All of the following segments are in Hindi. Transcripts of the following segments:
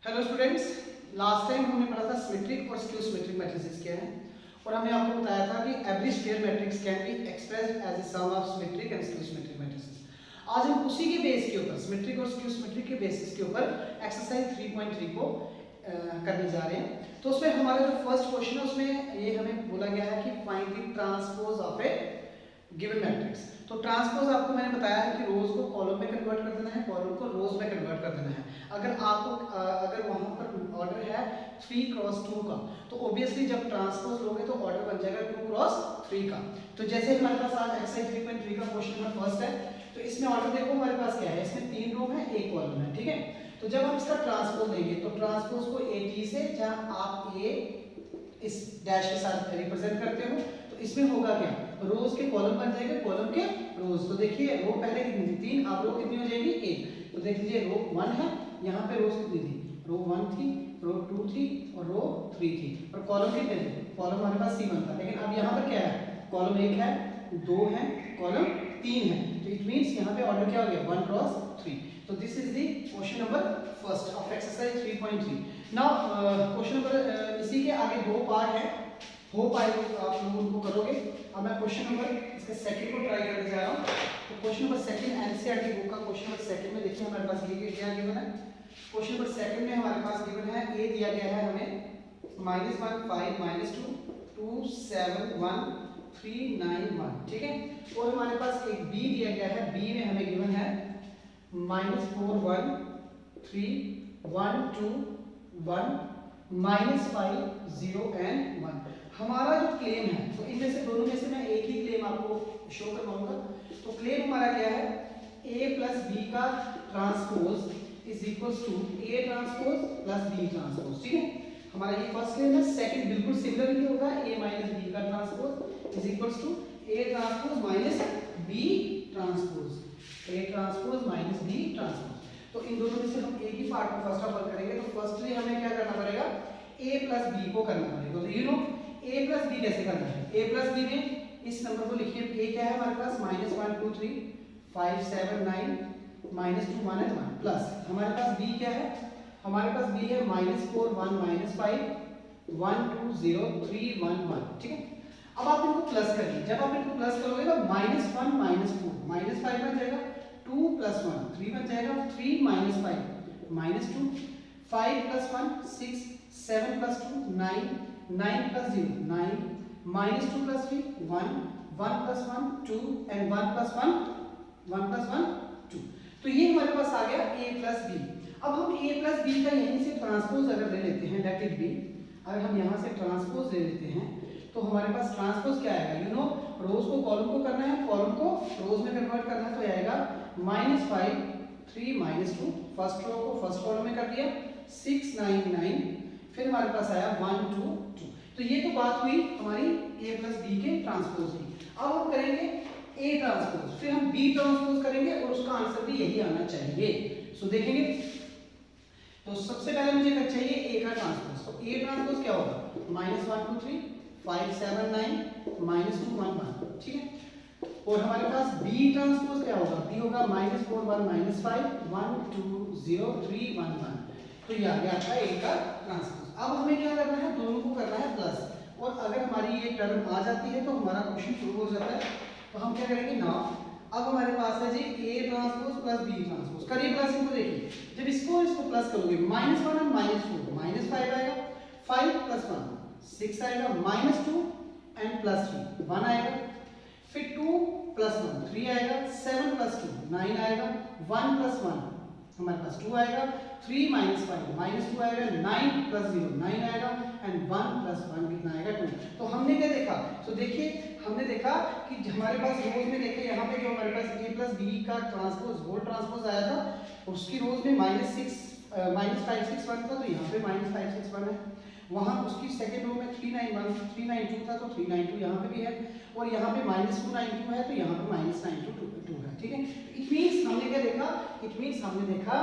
हेलो स्टूडेंट्स, लास्ट टाइम हमने पढ़ा था सिमेट्रिक और स्क्यू सिमेट्रिक मैट्रिसेस क्या है और हमने आपको बताया था कि every square matrix can be expressed as a sum of symmetric and skew symmetric matrices. आज हम उसी के बेस के ऊपर सिमेट्रिक और स्क्यू सिमेट्रिक के बेसिस के ऊपर एक्सरसाइज 3.3 को करने जा रहे हैं। तो उसमें हमारा जो फर्स्ट क्वेश्चन है उसमें ये हमें बोला गया है कि find the transpose of A given matrix. तो ट्रांसपोज आपको मैंने बताया है कि रोज को कॉलम में कन्वर्ट कर देना है, कॉलम को रोज में कन्वर्ट कर देना है। अगर वहां पर ऑर्डर है 3 क्रॉस 2 का, तो ऑब्वियसली जब ट्रांसपोज लोगे तो ऑर्डर बन जाएगा 2 क्रॉस 3 का। तो जैसे हमारे पास आज एक्सरसाइज 3.3 का क्वेश्चन नंबर फर्स्ट है, तो इसमें ऑर्डर देखो हमारे पास क्या है, इसमें 3 रो है, 1 कॉलम है, ठीक है। तो जब हम इसका ट्रांसपोज लेंगे तो ट्रांसपोज को AT से, जहां आप A इस डैश के साथ रिप्रेजेंट करते हो, तो इसमें होगा क्या, रोज के कॉलम बन जाएंगे, कॉलम के रोज। तो देखिए रो पहले कितनी थी 3, अब रो कितनी हो जाएगी 1। तो देख लीजिए रो 1 है, यहाँ पे रोज कितनी थी, रो 1 थी, रो 2 थी और रो 3 थी, और कॉलम कितने थे, कॉलम हमारे पास C1 था। लेकिन अब यहाँ पर क्या है, कॉलम 1 है, 2 है, कॉलम 3 है, तो इट मींस यहाँ पे ऑर्डर क्या हो गया 1 क्रॉस 3। तो this is the question number first of exercise 3.3। Now question number इसी के आगे 2 पार्ट है, होप आई आप लोग उनको करोगे। अब मैं क्वेश्चन नंबर इसके सेकंड को ट्राई करने जा रहा हूँ। तो question number second NCERT book का क्वेश्चन नंबर सेकंड में देखिए हमारे पास ये क्या गिवन है। क्वेश्चन नंबर सेकंड में हमारे पास गिवन है, ए दिया गया है हमें -1 5 -2 2 7 1 3 9 1, ठीक है। और हमारे पास एक बी दिया गया है, बी में हमें गिवन है -4 1 3 1 2 1 -5 0 and 1। हमारा जो क्लेम है, तो इनमें से दोनों में से मैं एक ही क्लेम आपको शो करवाऊंगा। तो क्लेम हमारा क्या है, a प्लस बी का transpose is equals to a transpose plus b transpose, ठीक है। हमारा ये फर्स्ट क्लेम है। सेकंड बिल्कुल सिमिलर ही होगा, a माइनस b का transpose is equals to a transpose minus b transpose, a transpose minus b transpose. तो इन दोनों में से हम एक ही पार्ट को फर्स्ट ऑफ ऑल करेंगे। तो फर्स्टली हमें क्या करना पड़ेगा, a प्लस b को करना पड़ेगा। तो you know a plus b कैसे करना है, a प्लस b में इस नंबर को लिखिए, a क्या है हमारे पास -1 2 3 5 7 9 -2 1 है 1, प्लस हमारे पास b क्या है, हमारे पास b है -4 1 -5 1 2 0 3 1 1, ठीक है। अब आप इनको प्लस करिए, जब आप इनको प्लस करोगे तो -1 -4 -5 बन जाएगा, 2 + 1 3 बन जाएगा, 3 -5 -2 5 + 1 6 7 + 2 9 9 + 0 9 -2 + 3 1 1 + 1 2 and 1 + 1 2। तो ये हमारे पास आ गया a प्लस b। अब हम a प्लस b का यहीं से ट्रांसपोज अगर ले लेते हैं, लेट इट बी, अगर हम यहाँ से ट्रांसपोज ले लेते हैं तो हमारे पास ट्रांसपोज क्या आएगा, यू नो रोज को कॉलम को करना है, कॉलम को रोज में कन्वर्ट करना है, तो आएगा -5 3 -2, फर्स्ट रो को फर्स्ट कॉलम में कर दिया, 6 9 9, फिर हमारे पास आया 1 2 2। तो ये तो बात हुई हमारी a प्लस b के ट्रांसपोज की। अब हम करेंगे a ट्रांसपोज, फिर हम b ट्रांसपोज करेंगे और उसका आंसर भी यही आना चाहिए। सो देखेंगे, तो सबसे पहले मुझे चाहिए a का ट्रांसपोज। तो a ट्रांसपोज क्या होगा, -1 2 3 5 7 9 -2 1 1, ठीक है। और हमारे पास b ट्रांसपोज क्या होगा, b होगा -4 1 -5 1 2 0 3 1 1। तो ये आ गया आपका a का ट्रांसपोज। अब हमें क्या करना है, दोनों को करना है प्लस, और अगर हमारी ये टर्म आ जाती है तो हमारा क्वेश्चन शुरू हो जाता है। तो हम क्या करेंगे ना, अब हमारे पास है जी a transpose plus b transpose, करिए प्लस। इनको देखिए, जब इसको प्लस करोगे -1 और -4 -5 आएगा, 5 + 1 6 आएगा, -2 and +3 1 आएगा, फिर 2 + 1 3 आएगा, 7 + 2 9 आएगा, 1 + 1 हमारे पास 2 आएगा, 3 - 5 -2 आएगा, 9 + 0 9 आएगा, एंड 1 + 1 कितना आएगा 2। तो हमने क्या देखा, तो देखिए हमने देखा कि हमारे पास रोज में देखे यहाँ पे जो हमारे पास a प्लस b का ट्रांसपोज होल ट्रांसपोज आया था, उसकी रोज में -5 6 1 था, तो यहाँ पे -5 6 1 है। वहाँ उसकी सेकेंड रो में 3 9 1 3 9 2 था, तो 3 9 2 यहाँ पे भी है, और यहाँ पे -2 9 2 है, तो यहाँ पे -9 2 2 है, ठीक है। इट मींस हमने क्या देखा, इट मींस हमने देखा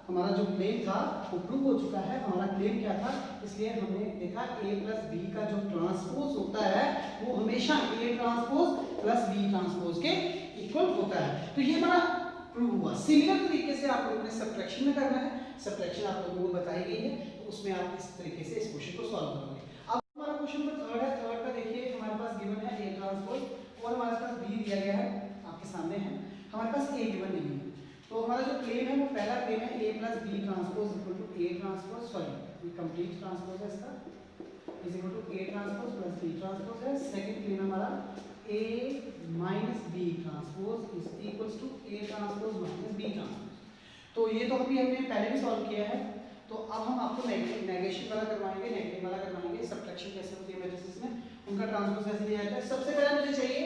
हमारा जो क्लेम था वो प्रूव हो चुका है। हमारा क्लेम क्या था, इसलिए हमने देखा a प्लस b का जो ट्रांसपोज होता है वो हमेशा a transpose plus b transpose के इक्वल होता है। तो ये हमारा प्रूव हुआ। सिमिलर तरीके से आप लोगों ने सब्ट्रैक्शन में करना है। सब्ट्रैक्शन आप लोगों को बताई गई है, तो उसमें आप इस तरीके से इस क्वेश्चन को सॉल्व करोगे। अब हमारा क्वेश्चन नंबर थर्ड है। थर्ड का देखिए हमारे पास गिवन है ए ट्रांसपोज और हमारे पास बी दिया गया है, आपके सामने है, हमारे पास ए गिवन नहीं है। तो हमारा जो क्लेम है वो पहला क्लेम है A plus B transpose equal to A transpose, sorry ये कंप्लीट ट्रांसपोज है इसका, is equal to A transpose plus B transpose है। सेकंड क्लेम हमारा A minus B transpose is equals to A transpose minus B transpose. तो ये तो अभी हमने पहले भी सॉल्व किया है, तो अब हम आपको नेगेशन वाला करवाएंगे, नेगेटिव वाला करवाएंगे। सब्ट्रैक्शन कैसे होती है मैट्रिसेस में, उनका ट्रांसपोज कैसे लिया जाता है। सबसे पहले मुझे चाहिए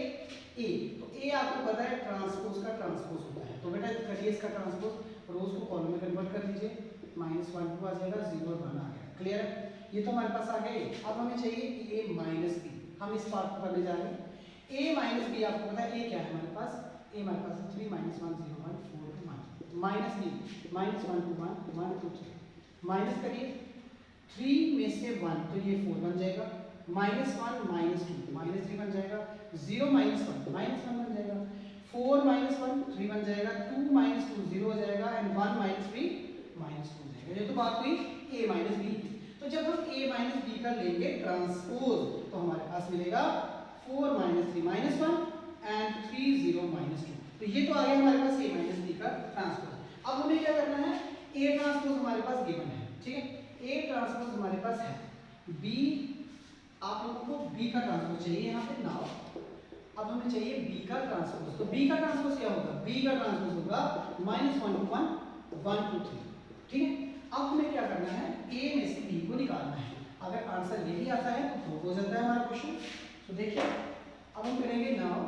ए, तो ए आपको पता है ट्रांसपोज का ट्रांसपोज होता है, तो बेटा करिए इसका ट्रांसपोज, रोज को कॉलम में कन्वर्ट कर दीजिए, -1 2 आ जाएगा, 0 और 1 आ गया, क्लियर है। ये तो हमारे पास आ गए। अब हमें चाहिए ए माइनस बी, हम इस पार्ट को करने जा रहे हैं। ए माइनस बी आपको पता है ए क्या है हमारे पास, ए हमारे पास है 3 -1 0 1 4 2 1, माइनस बी -1 2 1 1 2 3, माइनस करिए 3 में से 1 तो ये 4 बन जाएगा, -1 -2 -3 बन जाएगा, 0 -1 -1 बन जाएगा, 4 -1 3 बन जाएगा, 2 -2 0 हो जाएगा एंड 1 -3 -2 हो जाएगा। ये तो बात हुई a माइनस बी। तो जब हम a माइनस बी का लेंगे ट्रांसपोज तो हमारे पास मिलेगा 4 -3 -1 एंड 3 0 -2। तो ये तो आ गया हमारे पास a माइनस बी का ट्रांसपोज। अब हमें क्या करना है, a ट्रांसपोज हमारे पास गिवन है, ठीक है, a ट्रांसपोज हमारे पास है, b आप लोगों को b का ट्रांसपोज चाहिए यहाँ पे नाउ। अब हमें चाहिए b का ट्रांसपोज, तो b का ट्रांसपोज क्या होगा, b का ट्रांसपोज होगा -1 2 1 1 2 3, ठीक है। अब हमें क्या करना है, a में से b को निकालना है। अगर आंसर यही आता है तो प्रूव हो जाता है हमारा क्वेश्चन। तो देखिए अब हम करेंगे now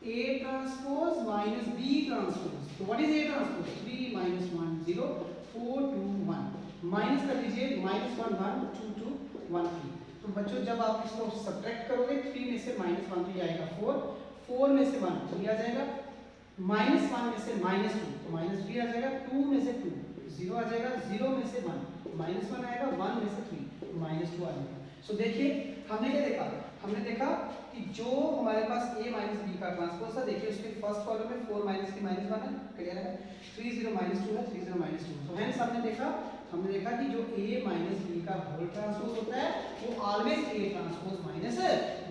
a transpose minus b transpose. तो what is a transpose, 3 -1 0 4 2 1, minus कर दीजिए -1 1 2 2 1 3। तो बच्चों जब आप इसको सब्ट्रैक्ट करोगे 3 में से -1 तो ये आएगा 4, 4 में से 1 3 आ जाएगा, -1 में से -2 तो -3 आ जाएगा, 2 में से 2 0 आ जाएगा, 0 में से 1 -1 आएगा, 1 में से 3 -2 आ जाएगा। सो देखिए हमने क्या देखा, हमने देखा कि जो हमारे पास a माइनस बी का ट्रांसपोज था, देखिए उसके फर्स्ट कॉलम में 4 -3 -1 है, क्लियर है, 3 0 -2 है, 3 0 -2। तो हेंस हमने देखा कि जो a माइनस बी का होल ट्रांसपोज होता है वो always a transpose minus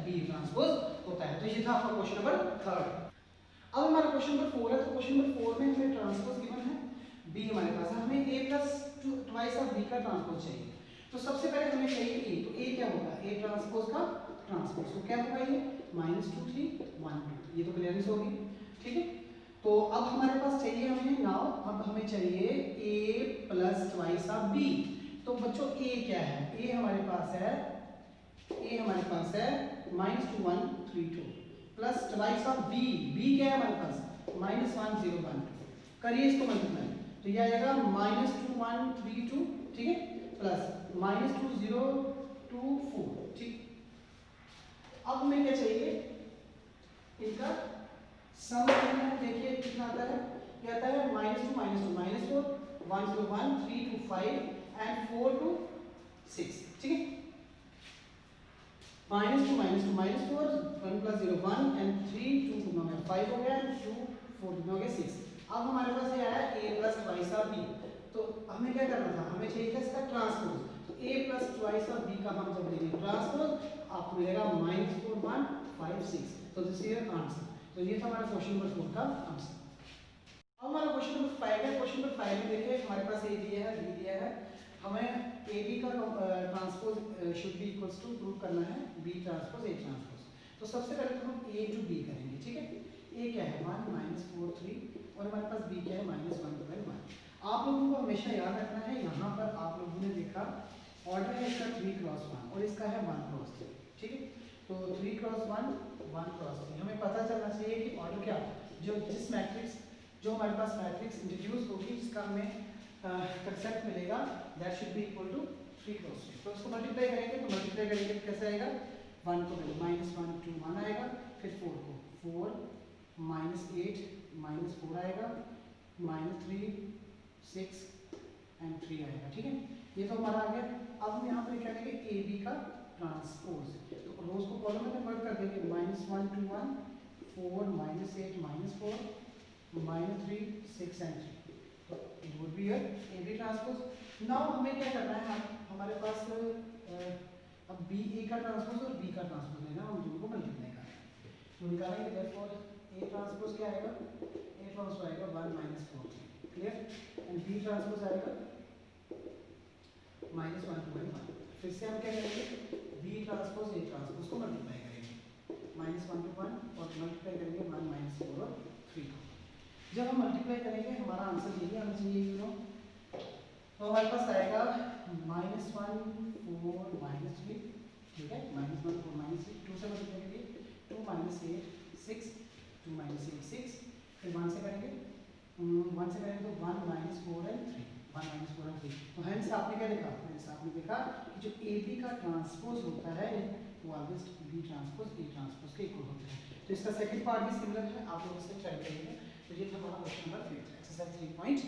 b transpose होता है। तो ये था आपका क्वेश्चन नंबर 3। अब हमारा क्वेश्चन नंबर 4 है, तो क्वेश्चन नंबर 4 में हमें ट्रांसपोज गिवन है b हमारे पास है, हमें a plus twice of b का ट्रांसपोज चाहिए। तो सबसे पहले हमें चाहिए a, तो a क्या होगा, a ट्रांसपोज का ट्रांसपोज, तो क्या होगा ये -2 3 1 2, ये तो क्लियरेंस होगी, ठीक है। तो अब हमारे पास चाहिए हमें नाउ, अब हमें चाहिए a plus twice of b। तो बच्चों a क्या है, a हमारे पास है -2 1 3 2 plus twice of b, b क्या है हमारे पास -1 0 1 2, करिए इसको मल्टीप्लाई, तो ये आएगा -2 1 3 2, ठीक है, प्लस -2 0 2 4, ठीक। अब हमें क्या चाहिए, इनका सम करना है। देखिए कितना आता है, क्या आता है -2 -2 -4 1 0 1 3 2 5 एंड 4 2 6, ठीक है, -2 -2 -4 1 प्लस 0 1 एंड 3 2 2 में 5 हो गया एंड 2 4 2 में हो गया 6। अब हमारे पास ये आया a plus twice of b। तो हमें क्या करना था, हमें चाहिए था इसका ट्रांसपोज, तो a plus twice of b का हम जब लेंगे ट्रांसपोज आपको मिलेगा -4 1 5 6। तो दिस इज योर आंसर। तो ये था हमारा क्वेश्चन नंबर 4 का आंसर। अब हमारा क्वेश्चन नंबर 5 है। क्वेश्चन नंबर 5 में देखिए हमारे पास a दिया है, b दिया है, हमें ab का transpose should be equals to prove करना है b ट्रांसपोज a ट्रांसपोज। तो सबसे पहले तो हम a टू b करेंगे, ठीक है। a क्या है 1 -4 3 और हमारे पास b क्या है -1 12 1। आप लोगों को हमेशा याद रखना है, यहाँ पर आप लोगों ने देखा ऑर्डर है इसका 3 × 1 और इसका है 1 × 3, ठीक है। तो 3 × 1 1 × 3, हमें पता चलना चाहिए कि ऑर्डर क्या, जिस मैट्रिक्स जो हमारे पास मैट्रिक्स इंट्रोड्यूस होगी जिसका हमें कंसेप्ट मिलेगा that should be equal to 3 × 3। तो उसको मल्टीप्लाई करेंगे, तो मल्टीप्लाई करेंगे तो कैसे आएगा, 1 को -1 2 1 आएगा, फिर 4 को 4 -8 -4 आएगा, -3 6 एंड 3 आएगा, ठीक है। ये तो हमारा आ गया। अब हम यहाँ पर क्या करेंगे, ए बी का ट्रांसपोज, तो रोज को कॉलम में कन्वर्ट कर देंगे, -1 2 1 4 -8 -4 -3 6 and 3। It would be your A B transpose. Now हमें क्या करना है, हमारे पास अब बी ए का ट्रांसपोज और बी का ट्रांसपोज लेना, हम दोनों को मल्टीप्लाई करना है। तो निकालेंगे देयरफॉर ए ट्रांसपोज क्या आएगा, ए ट्रांसपोज आएगा 1 - 4, क्लियर, एंड बी ट्रांसपोज आएगा -1 to 1। फिर से हम क्या करेंगे, बी ट्रांसपोज ए ट्रांसपोज को मल्टीप्लाई करेंगे -1 to 1 और मल्टीप्लाई करेंगे 1 - 4 और 3 को। जब हम मल्टीप्लाई करेंगे हमारा आंसर यही आना चाहिए, यू नो, तो हमारे पास आएगा -1 4 -3, ठीक है, -1 4 -3, 2 से मल्टीप्लाई करिए 2 - 8 6, 2 - 8 6, फिर 1 से करेंगे, 1 से करेंगे तो 1 - 4 and 3, 1 - 4 and 3। तो हेंस आपने क्या देखा, हेंस आपने देखा कि जो ए बी का ट्रांसपोज होता है वो always be transpose A transpose के इक्वल होता है। तो इसका सेकंड पार्ट भी सिमिलर है, आप लोग इसे ट्राई करेंगे। तो ये था हमारा क्वेश्चन नंबर 5, एक्सरसाइज 3.1।